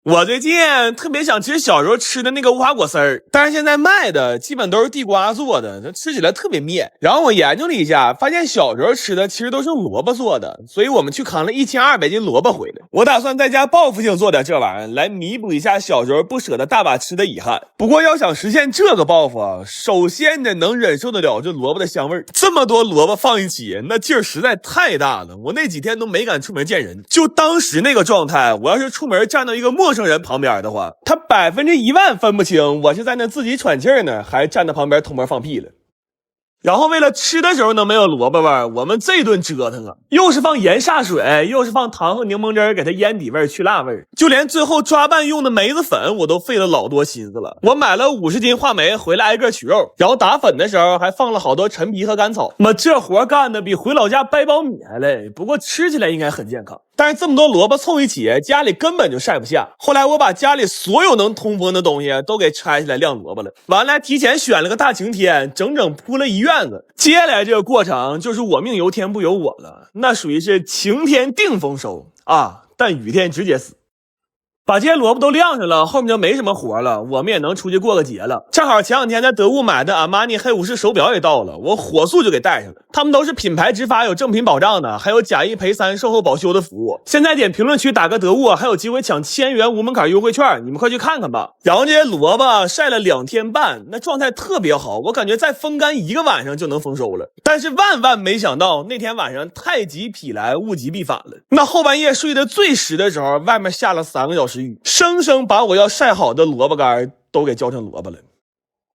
我最近特別想吃小时候吃的那個無花果絲兒，但是現在賣的基本都是地瓜做的，它吃起來特別面。然後我研究了一下，發現小時候吃的其實都是用蘿蔔做的，所以我們去扛了1200斤蘿蔔回來。我打算在家報復性做點這玩意兒，來彌補一下小時候不捨得大把吃的遺憾。不過要想實現這個報復啊，首先得能忍受得了這蘿蔔的香味兒。這麼多蘿蔔放一起，那勁兒實在太大了，我那幾天都沒敢出門見人。就當時那個狀態，我要是出門站到一個陌生人旁邊的話，他10000%分不清我是在那自己喘氣兒呢，還是站在旁邊偷摸放屁了。然後為了吃的時候能没有蘿蔔味兒，我們這頓折騰啊，又是放鹽煞水，又是放糖和檸檬汁給它腌底味去辣味，就連最後抓拌用的梅子粉我都費了老多心思了。我買了50斤话梅回來挨個取肉，然後打粉的時候還放了好多陳皮和甘草。這活幹的比回老家掰苞米還累，不過吃起來應該很健康。但是這麼多蘿蔔湊一起，家裡根本就曬不下。後來我把家裡所有能通風的東西都給拆下來晾蘿蔔了，完了提前選了個大晴天，整整鋪了一院子。接下來這個過程就是我命由天不由我了，那屬於是晴天定豐收啊，但雨天直接死。把這些蘿蔔都晾上了，後面就沒什麼活了，我們也能出去過個節了。正好前2天在得物買的阿瑪尼黑武士手錶也到了，我火速就給帶上了。他們都是品牌執法有正品保障的，還有假1賠3售後保修的服務。现在點評論區打個得物，還有機會搶1000元無門檻優惠券，你們快去看看吧。然後這些蘿蔔曬了2天半，那狀態特別好，我感覺再風乾1個晚上就能豐收了。但是萬萬沒想到，那天晚上太極否來，物極必反了。那後半夜睡得最實的時候，外面下了3個小時雨，生生把我要曬好的蘿蔔乾都給澆成蘿蔔了。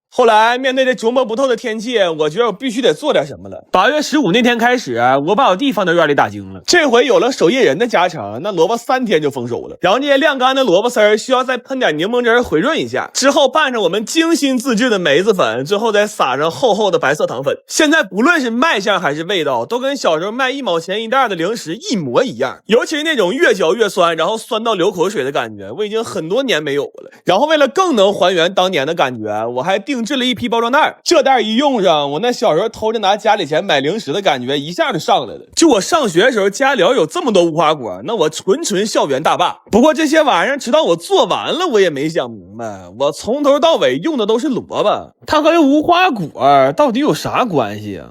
後來面对這琢磨不透的天氣，我覺得我必須得做點什麼了。8月15那天開始，我把我弟放到院裡打更了。這回有了守夜人的加成，那蘿蔔3天就豐收了。然後這些晾乾的蘿蔔絲需要再噴點檸檬汁回潤一下，之後拌上我們精心自制的梅子粉，最後再撒上厚厚的白色糖粉。現在不論是賣相還是味道，都跟小時候賣1毛錢1袋的零食一模一樣。尤其是那種越嚼越酸，然後酸到流口水的感覺，我已經很多年沒有了。然後為了更能還原當年的感覺，我還定制了一批包裝袋，這袋一用上，我那小時候偷着拿家裡錢買零食的感覺一下就上來了。就我上學的時候家里要有這麼多無花果，那我纯校園大霸。不過這些玩意兒直到我做完了我也沒想明白，我從頭到尾用的都是蘿蔔，它和无花果到底有啥關係啊？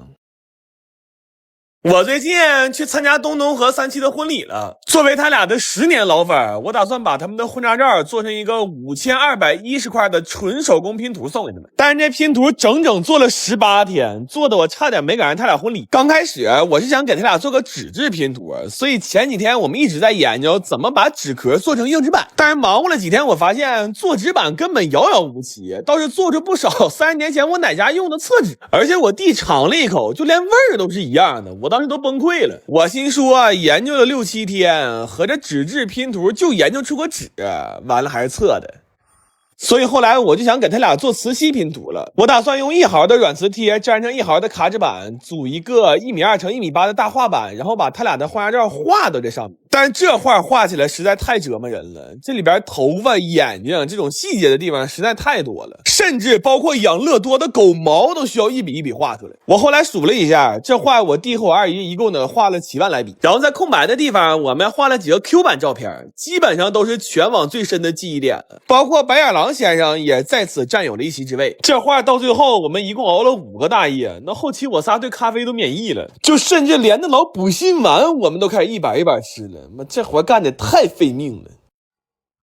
我最近去參加東東和3期的婚禮了，作為他倆的10年老粉，我打算把他們的婚紗照做成一個5210塊的純手工拼圖送給他們。但是這拼圖整整做了18天，做的我差點沒趕上他倆婚禮。剛開始我是想給他倆做個紙質拼圖，所以前幾天我們一直在研究怎麼把紙殼做成硬紙板。但是忙活了幾天，我發現做紙板根本遙遙無期，倒是做出不少30年前我奶家用的厕紙，而且我弟嘗了一口，就連味兒都是一樣的，我当时都崩溃了。我心說研究了6、7天，合着紙質拼圖就研究出個紙，完了還是側的。所以後來我就想給他倆做磁吸拼圖了。我打算用1毫的軟磁貼粘上1毫的卡紙板，組一個1.2米乘1.8米的大畫板，然後把他倆的婚紗照畫到這上面。但是這畫畫起來實在太折磨人了，這裡邊頭髮、眼睛這種細節的地方實在太多了，甚至包括養樂多的狗毛都需要一筆一筆畫出來。我後來數了一下，這畫我弟和我二姨一共呢畫了7萬來筆。然後在空白的地方我們畫了幾個 Q 版照片，基本上都是全網最深的記憶點了，包括白眼狼先生也在此占有了一席之位。這畫到最後我們一共熬了5個大夜，那後期我仨对咖啡都免疫了，就甚至連那老補心丸我們都開始一板一板吃了。這活幹得太費命了。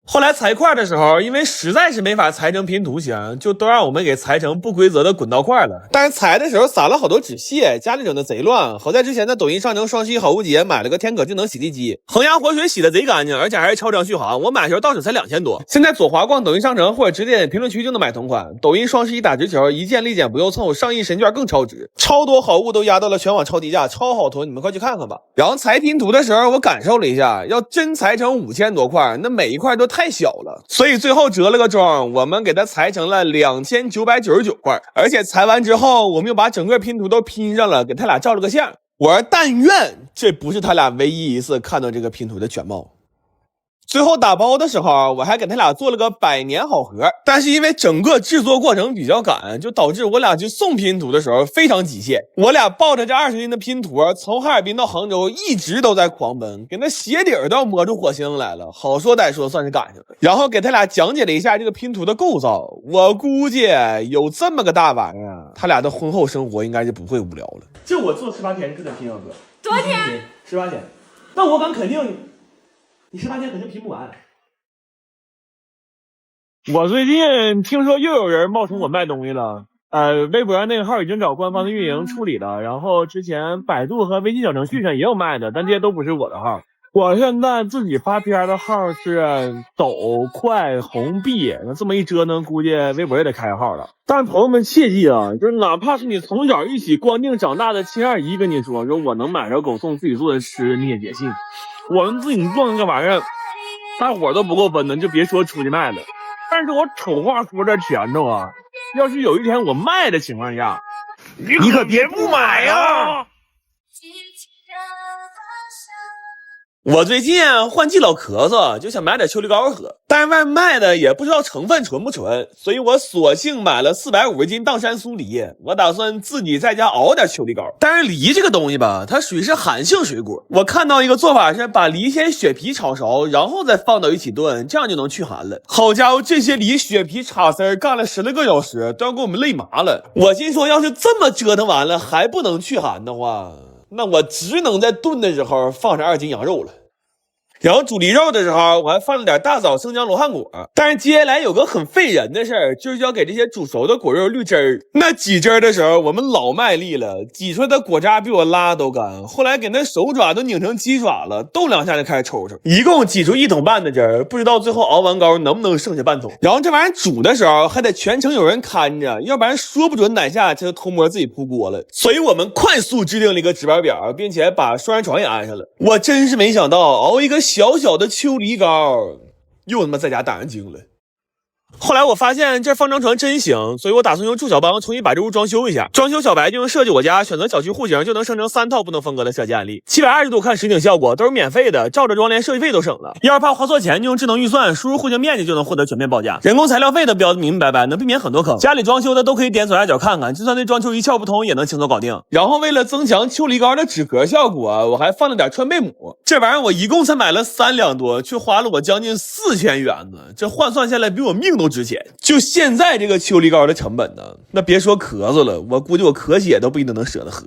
後來裁塊的時候，因為實在是沒法裁成拼圖形，就都讓我们給裁成不規則的滾刀塊了。但是裁的時候撒了好多紙屑，家裡整的賊亂。好在之前在抖音上乘双11好物節買了個天可智能洗地機，恆壓活水洗的賊乾淨，而且還是超長續航。我买的時候到手才2000多。現在左滑逛抖音商城或者直接點評論區就能買同款。抖音雙11打直球，一件立減不用湊，上亿神券更超值，超多好物都壓到了全網超低價，超好囤，你们快去看看吧。然後裁拼圖的時候我感受了一下，要真裁成5000多塊，那每一塊都太小了，所以最後折了個中，我們給它裁成了2999塊，而且裁完之後我們又把整個拼圖都拼上了，給他倆照了個相。我說但願這不是他倆唯一一次看到這個拼圖的全貌。最後打包的時候，我還给他俩做了个百年好合，但是因为整個制作過程比較趕，就導致我倆去送拼圖的時候非常極限。我倆抱着這20斤的拼圖，從哈爾濱到杭州一直都在狂奔，給那鞋底兒都要磨出火星來了。好說歹說算是趕上了。然後給他倆講解了一下這個拼圖的構造，我估計有這麼個大玩意兒，他倆的婚後生活應該是不會無聊了。就我做18天是得拼啊哥，多少天？18天。那我敢肯定。你18天肯定拼不完。我最近聽說又有人冒充我賣東西了，微博上那個號已經找官方的運營處理了，然後之前百度和微信小程序上也有賣的，但這些都不是我的號。我現在自己發 PR 的號是抖、快、紅、幣，那這麼一折騰，估計微博也得開號了。但朋友們切記啊，就是哪怕是你從小一起光腚長大的親二姨跟你說我能買着狗送自己做的吃，你也別信。我們自己做那個玩意兒，大夥都不夠分的，就別說出去賣了。但是我醜話說在前頭啊，要是有一天我賣的情況下，你可別不買呀！我最近換季老咳嗽，就想買點秋梨膏喝，但是外賣的也不知道成分純不純，所以我索性買了450斤砀山酥梨，我打算自己在家熬點秋梨膏。但是梨這個東西吧，它屬於是寒性水果，我看到一個做法是把梨先雪皮炒熟，然後再放到一起燉，這樣就能去寒了。好家伙，這些梨雪皮插絲幹了10來個小時，都要給我們累麻了。我心說，要是這麼折騰完了還不能去寒的話，那我只能在燉的時候放上2斤羊肉了。然後煮梨肉的時候，我還放了點大棗、生薑、羅漢果。但是接下來有個很費人的事兒，就是要給這些煮熟的果肉濾汁兒。那擠汁兒的時候，我們老賣力了，擠出來的果渣比我拉都乾。後來給那手爪都擰成雞爪了，動兩下就開始抽抽。一共擠出1桶半的汁兒，不知道最後熬完膏能不能剩下半桶。然後這玩意兒煮的時候，還得全程有人看着，要不然說不準哪下就偷摸自己撲鍋了。所以我們快速制定了一個值班表，並且把雙人床也安上了。我真是沒想到熬一個小小的秋梨膏又他媽在家打人精了。後來我發現這放張床真行，所以我打算用祝小幫重新把這屋裝修一下。裝修小白就用設計我家選擇小區戶型就能生成3套不同風格的設計案例，720度看實景效果都是免費的，照着裝連設計費都省了。要是怕花錯錢，就用智能預算輸入戶型面積就能獲得全面報價，人工材料費都標得明明白白，能避免很多坑。家裡裝修的都可以點左下角看看，就算對裝修一竅不通也能輕鬆搞定。然後為了增強秋梨膏的止咳效果，我還放了點川貝母。這玩意兒我一共才買了3兩多，卻花了我將近4000元呢，這換算下來比我命都值錢。就現在這個秋梨膏的成本呢，那別說咳嗽了，我估計我咳血都不一定能捨得喝。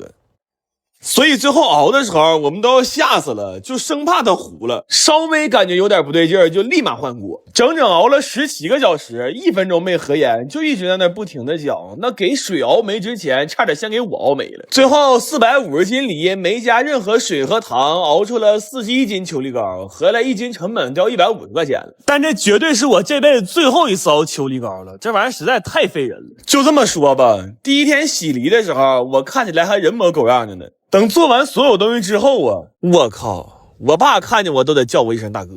所以最後熬的時候，我們都要嚇死了，就生怕它糊了，稍微感覺有點不對勁兒，就立馬換鍋。整整熬了17個小時，1分鐘沒合眼，就一直在那不停的攪。那給水熬沒之前，差點先給我熬沒了。最後450斤梨，沒加任何水和糖，熬出了41斤秋梨膏，合來1斤成本掉150塊錢了。但這絕對是我這輩子最後一次熬秋梨膏了，這玩意兒實在太費人了。就這麼說吧，第一天洗梨的時候，我看起來還人模狗樣的呢。等做完所有東西之後啊，我靠，我爸看見我都得叫我一聲大哥。